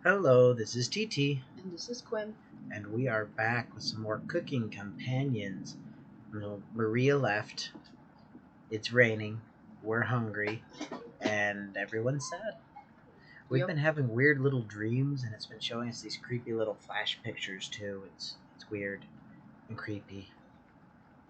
Hello, this is TT, And this is Qwim. and we are back with some more cooking companions. Maria left, it's raining, we're hungry, and everyone's sad. We've Yep. been having weird little dreams, and it's been showing us these creepy little flash pictures too. It's weird and creepy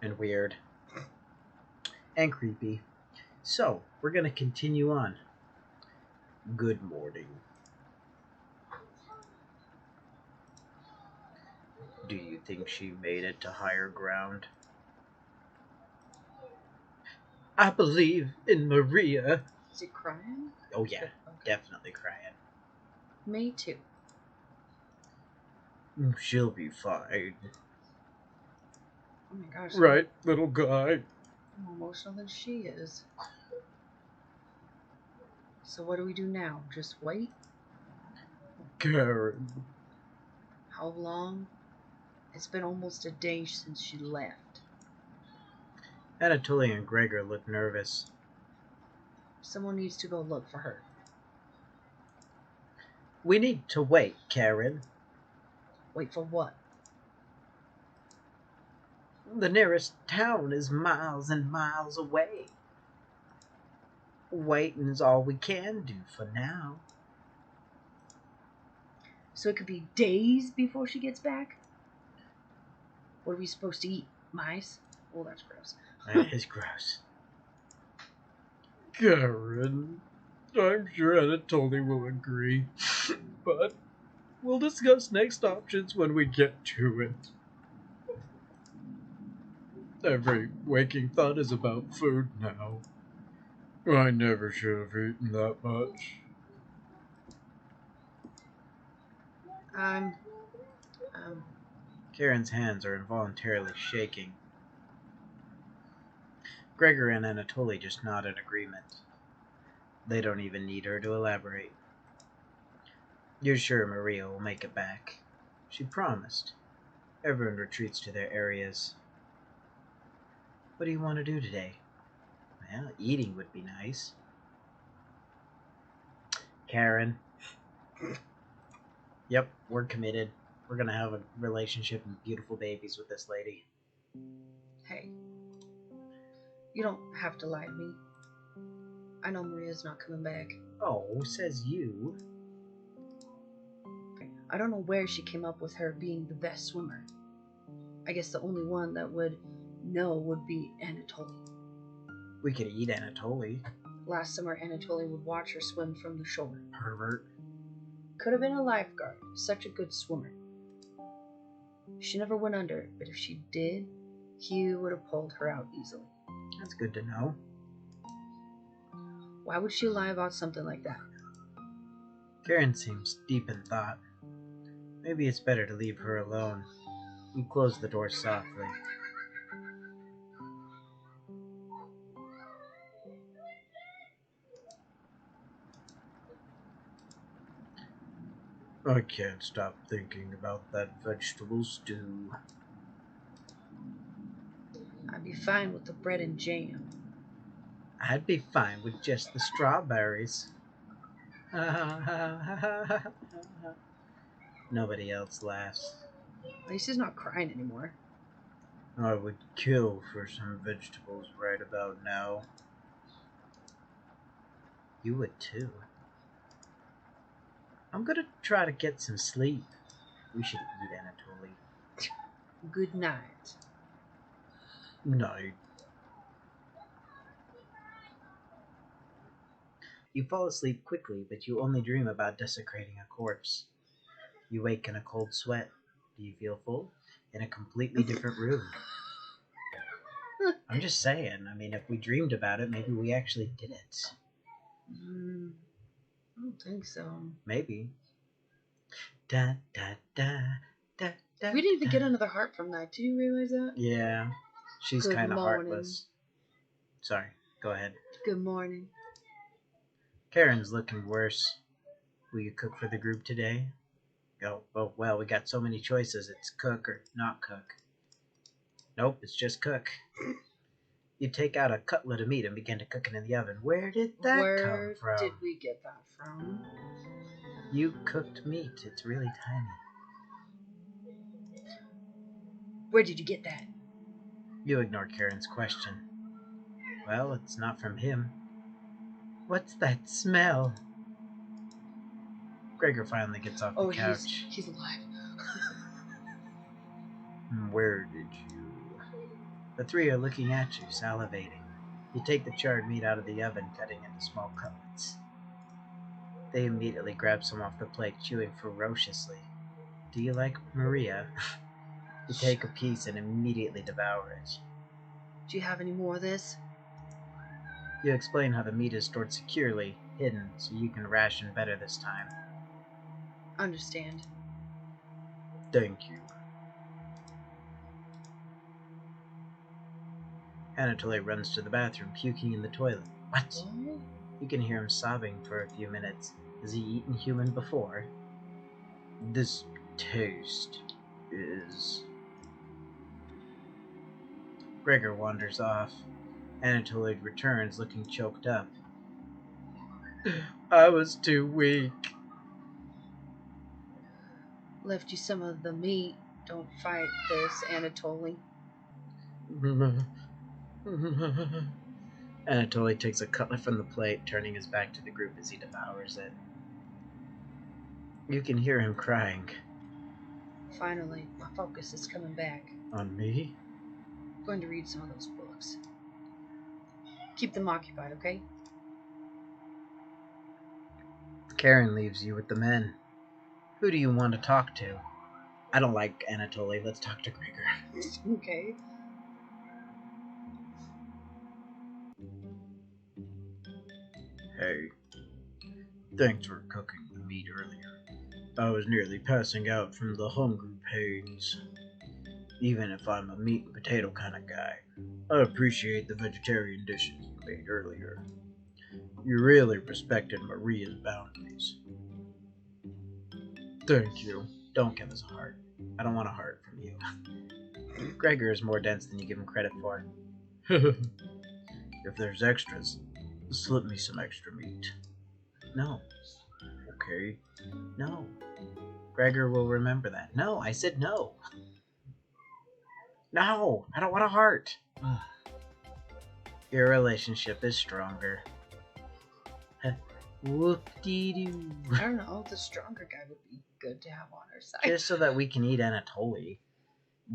and weird and creepy. So, we're going to continue on. Good morning. Do you think she made it to higher ground? I believe in Maria. Is he crying? Oh yeah, Okay. definitely crying. Me too. She'll be fine. Oh my gosh. Right, little guy. I'm more emotional than she is. So what do we do now? Just wait? Karen. How long? It's been almost a day since she left. Anatoly and Gregor look nervous. Someone needs to go look for her. We need to wait, Karen. Wait for what? The nearest town is miles and miles away. Waiting is all we can do for now. So it could be days before she gets back? What are we supposed to eat? Mice? Oh, that's gross. That is gross. Karen, I'm sure Anatoly will agree, but we'll discuss next options when we get to it. Every waking thought is about food now. I never should have eaten that much. Um, um, Karen's hands are involuntarily shaking. Gregor and Anatoly just nod in agreement. They don't even need her to elaborate. You're sure Maria will make it back? She promised. Everyone retreats to their areas. What do you want to do today? Well, eating would be nice. Karen. Yep, we're committed. We're gonna have a relationship and beautiful babies with this lady. hey. You don't have to lie to me. I know Maria's not coming back. Oh, says you. I don't know where she came up with her being the best swimmer. I guess the only one that would know would be Anatoly. We could eat Anatoly. Last summer, Anatoly would watch her swim from the shore. Pervert. Could have been a lifeguard, such a good swimmer. She never went under, but if she did, he would have pulled her out easily. That's good to know. Why would she lie about something like that? Karen seems deep in thought. Maybe it's better to leave her alone. You close the door softly. I can't stop thinking about that vegetable stew. I'd be fine with the bread and jam. I'd be fine with just the strawberries. Nobody else laughs. At least he's not crying anymore. I would kill for some vegetables right about now. You would too. I'm gonna try to get some sleep. We should eat, Anatoly. Good night. Night. You fall asleep quickly, but you only dream about desecrating a corpse. You wake in a cold sweat. Do you feel full? In a completely different room. I'm just saying, I mean, if we dreamed about it, maybe we actually did it. I don't think so. Maybe. Da da da da da. We didn't even get another heart from that. Do you realize that? Yeah, she's Good kind of morning. heartless. Sorry, go ahead. Good morning. Karen's looking worse. Will you cook for the group today? Oh, well, we got so many choices. It's cook or not cook. Nope, it's just cook. You take out a cutlet of meat and begin to cook it in the oven. Where did that come Where from? did we get that from? You cooked meat. It's really tiny. Where did you get that? You ignore Karen's question. Well, it's not from him. What's that smell? Gregor finally gets off the couch. He's alive. Where did you? The three are looking at you, salivating. You take the charred meat out of the oven, cutting into small cutlets. They immediately grab some off the plate, chewing ferociously. Do you like Maria? You take a piece and immediately devour it. Do you have any more of this? You explain how the meat is stored securely, hidden, so you can ration better this time. Understand. Thank you. Anatoly runs to the bathroom, puking in the toilet. What? You can hear him sobbing for a few minutes. Has he eaten human before? This taste is... Gregor wanders off. Anatoly returns, looking choked up. I was too weak. Left you some of the meat. Don't fight this, Anatoly. Anatoly takes a cutlet from the plate, turning his back to the group as he devours it. You can hear him crying. Finally, my focus is coming back. On me? I'm going to read some of those books. Keep them occupied, okay? Karen leaves you with the men. Who do you want to talk to? I don't like Anatoly. Let's talk to Gregor. Okay. Hey. Thanks for cooking the meat earlier. I was nearly passing out from the hunger pains. Even if I'm a meat and potato kind of guy, I appreciate the vegetarian dishes you made earlier. You really respected Maria's boundaries. Thank you. Don't give us a heart. I don't want a heart from you. Gregor is more dense than you give him credit for. If there's extras, slip me some extra meat. No. Okay. No. Gregor will remember that. No, I said no. No, I don't want a heart. Your relationship is stronger. Whoop-dee-doo. I don't know. The stronger guy would be good to have on our side. Just so that we can eat Anatoly.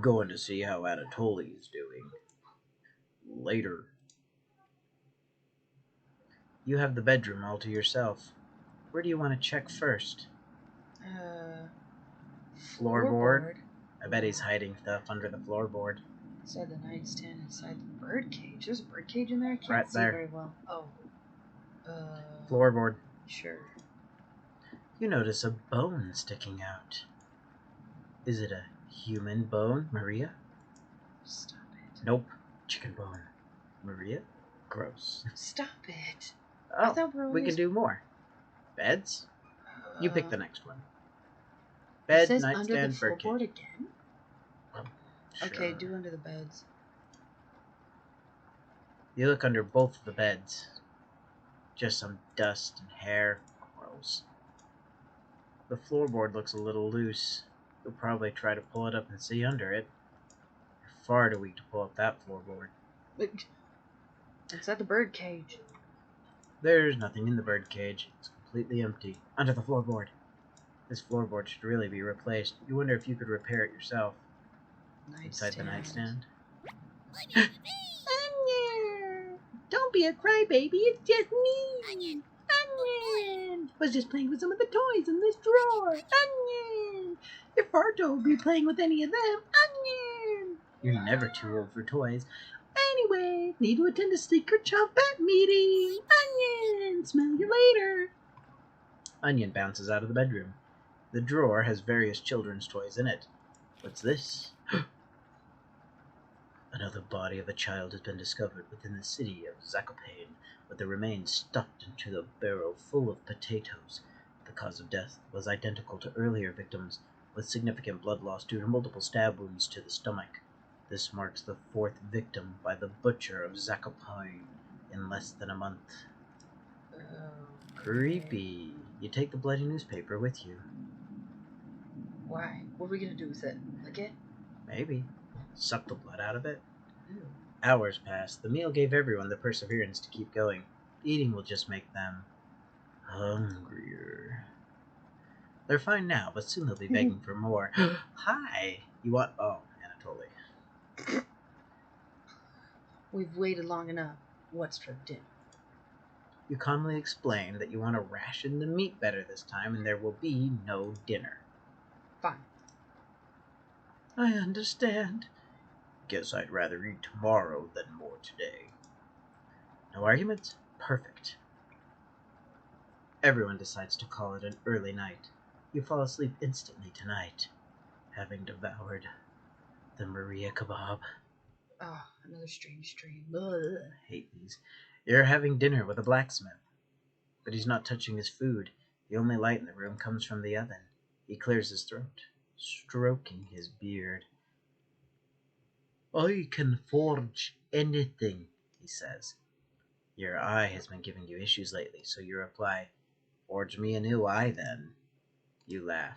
Going to see how Anatoly is doing. Later. You have the bedroom all to yourself. Where do you want to check first? Floorboard? I bet he's hiding stuff under the floorboard. Inside the nightstand, inside the bird cage. There's a bird cage in there? I can't Right see there. very well. Oh. Floorboard. Sure. You notice a bone sticking out. Is it a human bone, Maria? Stop it. Nope. Chicken bone. Maria? Gross. Stop it. Oh, I thought we can do more. Beds? You pick the next one. Bed, it says nightstand, under the bird floorboard cage. again? Sure. Okay, do under the beds. You look under both of the beds. Just some dust and hair. Gross. The floorboard looks a little loose. You'll probably try to pull it up and see under it. You're far too weak to pull up that floorboard. It's at the bird cage. There's nothing in the bird cage. It's completely empty. Under the floorboard. This floorboard should really be replaced. You wonder if you could repair it yourself. Inside the nightstand. Onion! Don't be a crybaby, it's just me! Onion! Was just playing with some of the toys in this drawer! Onion! If Barto would be playing with any of them, Onion! You're never too old for toys. Anyway, need to attend a secret Chompette meeting! Onion! Smell you later! Onion bounces out of the bedroom. The drawer has various children's toys in it. What's this? Another body of a child has been discovered within the city of Zakopane, with the remains stuffed into a barrel full of potatoes. The cause of death was identical to earlier victims, with significant blood loss due to multiple stab wounds to the stomach. This marks the fourth victim by the butcher of Zakopane in less than a month. Creepy. You take the bloody newspaper with you. Why? What are we gonna do with it? Lick it? Maybe. Suck the blood out of it. Ew. Hours passed. The meal gave everyone the perseverance to keep going. Eating will just make them hungrier. They're fine now, but soon they'll be begging for more. Hi! You want... Oh, Anatoly. We've waited long enough. What's for dinner? You calmly explain that you want to ration the meat better this time, and there will be no dinner. Fine. I understand. Guess I'd rather eat tomorrow than more today. No arguments? Perfect. Everyone decides to call it an early night. You fall asleep instantly tonight, having devoured the Maria kebab. Oh, another strange dream. Ugh. I hate these. You're having dinner with a blacksmith, but he's not touching his food. The only light in the room comes from the oven. He clears his throat, stroking his beard. I can forge anything, he says. Your eye has been giving you issues lately, so you reply, Forge me a new eye, then. You laugh,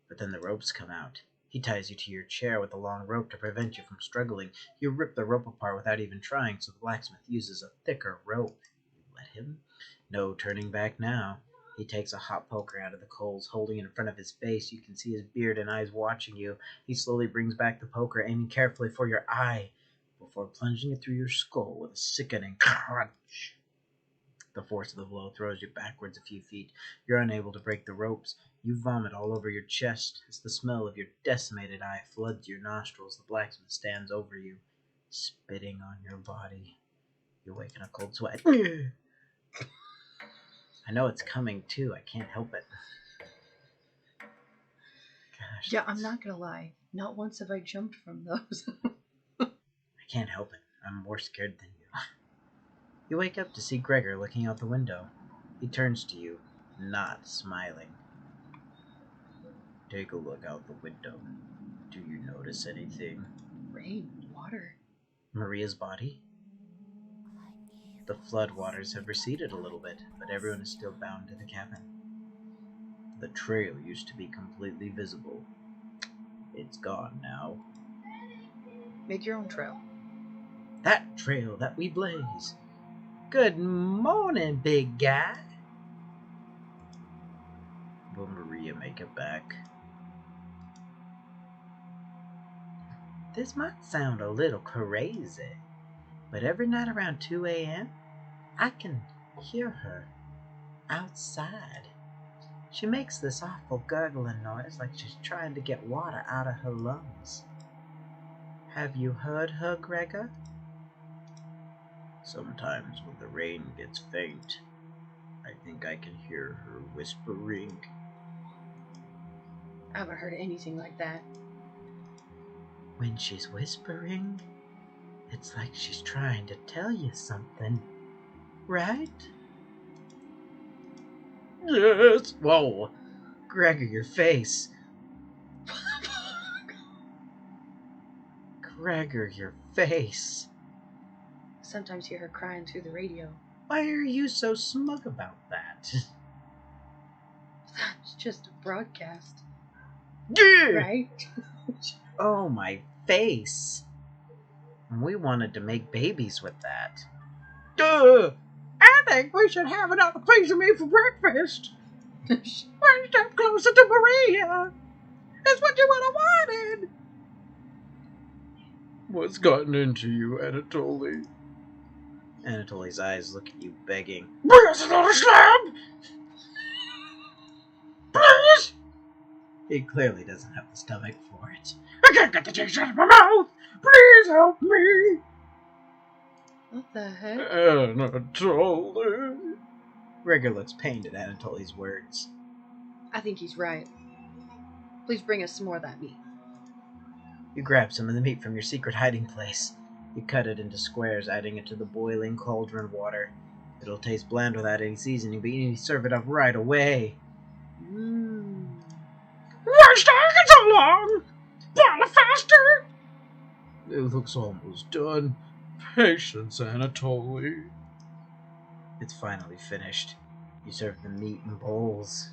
but then the ropes come out. He ties you to your chair with a long rope to prevent you from struggling. You rip the rope apart without even trying, so the blacksmith uses a thicker rope. You let him? No turning back now. He takes a hot poker out of the coals, holding it in front of his face. You can see his beard and eyes watching you. He slowly brings back the poker, aiming carefully for your eye, before plunging it through your skull with a sickening crunch. The force of the blow throws you backwards a few feet. You're unable to break the ropes. You vomit all over your chest as the smell of your decimated eye floods your nostrils. The blacksmith stands over you, spitting on your body. You wake in a cold sweat. I know it's coming too. I can't help it. Gosh. Yeah, I'm not gonna lie. Not once have I jumped from those. I can't help it. I'm more scared than you. You wake up to see Gregor looking out the window. He turns to you, not smiling. Take a look out the window. Do you notice anything? Rain, water. Maria's body? The flood waters have receded a little bit, but everyone is still bound to the cabin. The trail used to be completely visible. It's gone now. Make your own trail. That trail that we blaze. Good morning, big guy. Will Maria make it back? This might sound a little crazy, but every night around 2 a.m., I can hear her outside. She makes this awful gurgling noise like she's trying to get water out of her lungs. Have you heard her, Gregor? Sometimes when the rain gets faint, I think I can hear her whispering. I haven't heard anything like that. When she's whispering, it's like she's trying to tell you something, right? Yes. Whoa. Gregor, your face. Gregor, your face. Sometimes hear her crying through the radio. Why are you so smug about that? That's just a broadcast. Yeah. Right? Oh, my face. We wanted to make babies with that. Duh! I think we should have another piece of meat for breakfast. One step closer to Maria. That's what you would have wanted. What's gotten into you, Anatoly? Anatoly's eyes look at you, begging. Bring us another slab! Please! He clearly doesn't have the stomach for it. I can't get the taste out of my mouth! Please help me! What the heck? Anatoly. Gregor looks pained at Anatoly's words. I think he's right. Please bring us some more of that meat. You grab some of the meat from your secret hiding place. You cut it into squares, adding it to the boiling cauldron water. It'll taste bland without any seasoning, but you need to serve it up right away. Why's taking so long? Boil it faster! It looks almost done. Patience, Anatoly. It's finally finished. You serve the meat in bowls.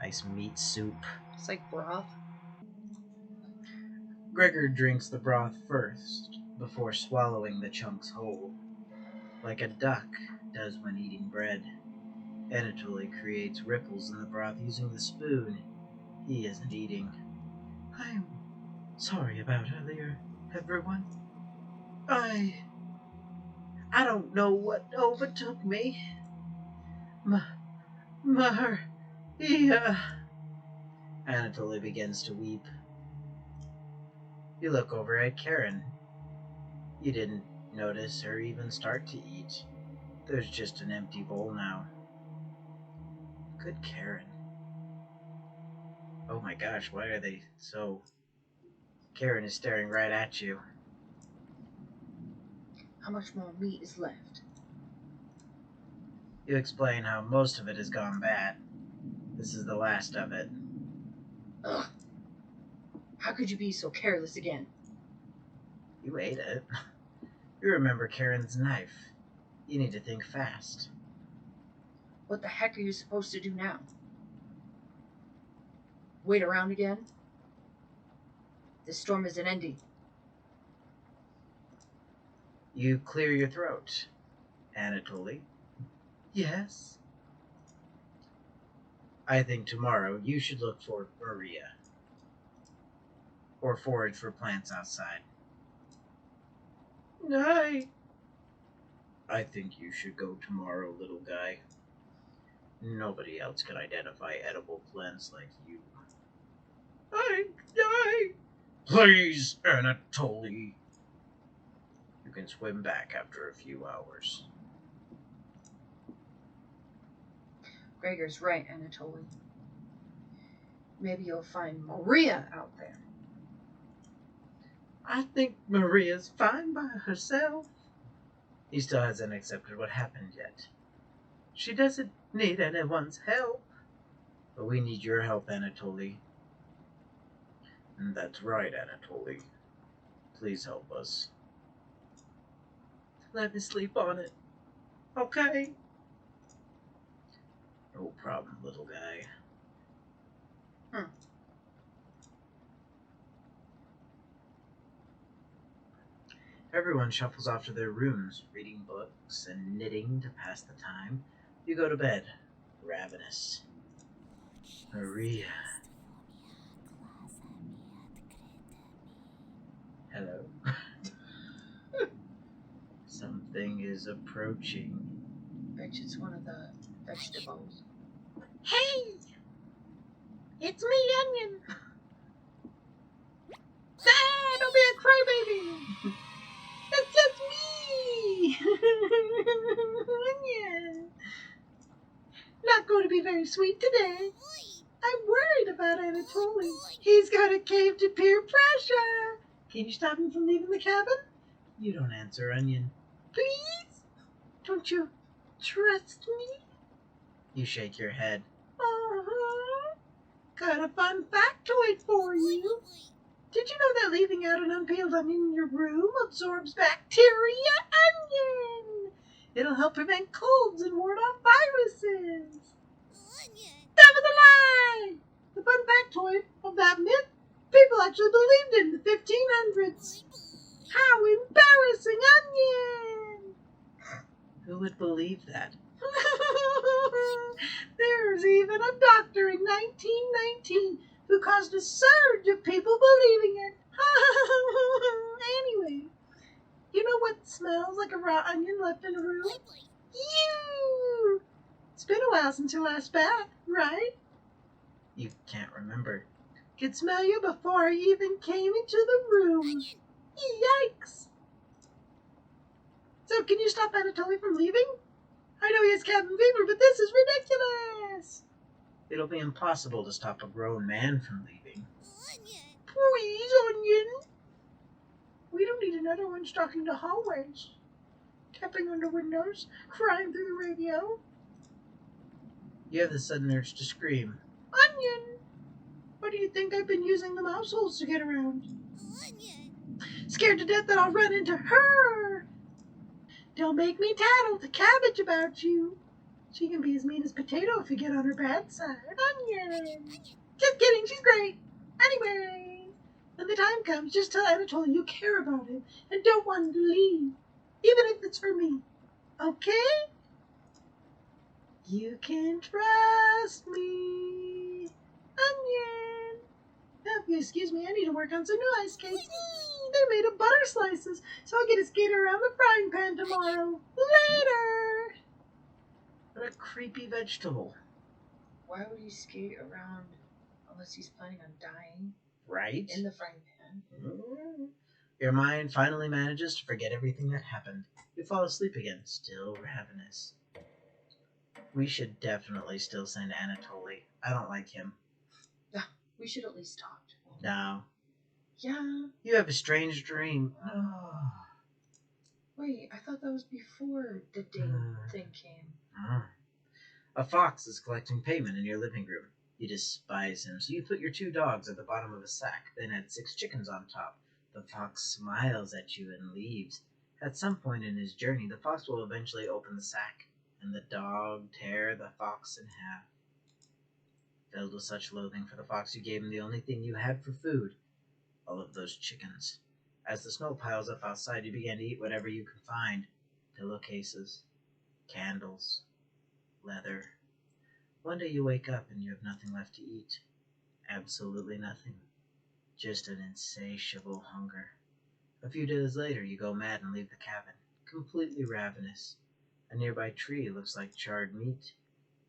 Nice meat soup. It's like broth. Gregor drinks the broth first, before swallowing the chunks whole, like a duck does when eating bread. Anatoly creates ripples in the broth using the spoon. He isn't eating. I'm sorry about earlier, everyone. I don't know what overtook me. Maria. Anatoly begins to weep. You look over at Karen. You didn't notice her even start to eat. There's just an empty bowl now. Good Karen. Oh my gosh, why are they so... Karen is staring right at you. How much more meat is left? You explain how most of it has gone bad. This is the last of it. Ugh. How could you be so careless again? You ate it. You remember Karen's knife. You need to think fast. What the heck are you supposed to do now? Wait around again? This storm isn't ending. You clear your throat. Anatoly. Yes? I think tomorrow you should look for Maria. Or forage for plants outside. I think you should go tomorrow, little guy. Nobody else can identify edible plants like you. Please, Anatoly. You can swim back after a few hours. Gregor's right, Anatoly. Maybe you'll find Maria out there. I think Maria's fine by herself. He still hasn't accepted what happened yet. She doesn't need anyone's help. But we need your help, Anatoly. And that's right, Anatoly. Please help us. Let me sleep on it. Okay? No problem, little guy. Everyone shuffles off to their rooms, reading books and knitting to pass the time. You go to bed, ravenous. Maria. Hello. Something is approaching. Bet you it's one of the vegetables. Hey! It's me, Onion! Ah, don't be a crybaby! It's just me! Onion! Not going to be very sweet today. I'm worried about Anatoly. He's got a cave to peer pressure. Can you stop him from leaving the cabin? You don't answer, Onion. Please? Don't you trust me? You shake your head. Uh-huh. Got a fun factoid for you. Did you know that leaving out an unpeeled onion in your room absorbs bacteria? Onion! It'll help prevent colds and ward off viruses. That was a lie! The fun factoid of that myth, people actually believed in the 1500s. How embarrassing, Onion! Who would believe that? There's even a doctor in 1919 who caused a surge of people believing it. Anyway, you know what smells like a raw onion left in a room? You! It's been a while since your last bath, right? You can't remember. Could smell you before I even came into the room. Yikes! So can you stop Anatoly from leaving? I know he has cabin fever, but this is ridiculous. It'll be impossible to stop a grown man from leaving. Please, Onion. We don't need another one stalking the hallways, tapping under windows, crying through the radio. You have the sudden urge to scream, Onion! What do you think I've been using the mouse holes to get around? Onion! Scared to death that I'll run into her! Don't make me tattle to Cabbage about you. She can be as mean as Potato if you get on her bad side. Onion! Just kidding, she's great. Anyway, when the time comes, just tell Anatoly you care about him and don't want him to leave, even if it's for me. Okay? You can trust me. Onion! Oh, if you excuse me, I need to work on some new ice skates. They're made of butter slices, so I'll get to skate around the frying pan tomorrow. Later! What a creepy vegetable. Why would he skate around unless he's planning on dying Right? in the frying pan? Your mind finally manages to forget everything that happened. You fall asleep again, still ravenous. We should definitely still send Anatoly. I don't like him. We should at least talk to him. No. Yeah. You have a strange dream. Oh. Wait, I thought that was before the date thing came. A fox is collecting payment in your living room. You despise him, so you put your 2 dogs at the bottom of a sack, then add 6 chickens on top. The fox smiles at you and leaves. At some point in his journey, the fox will eventually open the sack, and the dog tear the fox in half. Filled with such loathing for the fox, you gave him the only thing you had for food, all of those chickens. As the snow piles up outside, you begin to eat whatever you can find. Pillowcases, candles, leather. One day you wake up and you have nothing left to eat. Absolutely nothing. Just an insatiable hunger. A few days later, you go mad and leave the cabin, completely ravenous. A nearby tree looks like charred meat.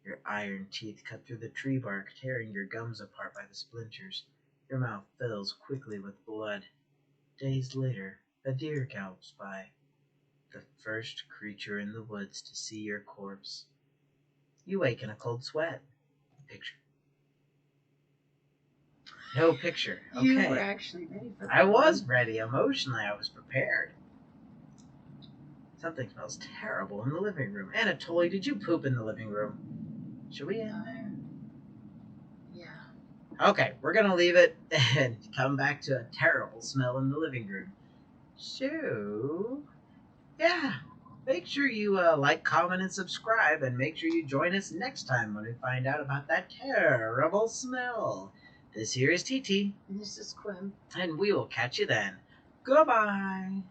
Your iron teeth cut through the tree bark, tearing your gums apart by the splinters. Your mouth fills quickly with blood. Days later, a deer gallops by, the first creature in the woods to see your corpse. You wake in a cold sweat. Picture. No picture. Okay. You were actually ready for that. I was ready. Emotionally, I was prepared. Something smells terrible in the living room. Anatoly, did you poop in the living room? Should we end there? Yeah. Okay, we're going to leave it and come back to a terrible smell in the living room. So, yeah. Make sure you like, comment, and subscribe, and make sure you join us next time when we find out about that terrible smell. This here is TT. And this is Qwim. And we will catch you then. Goodbye.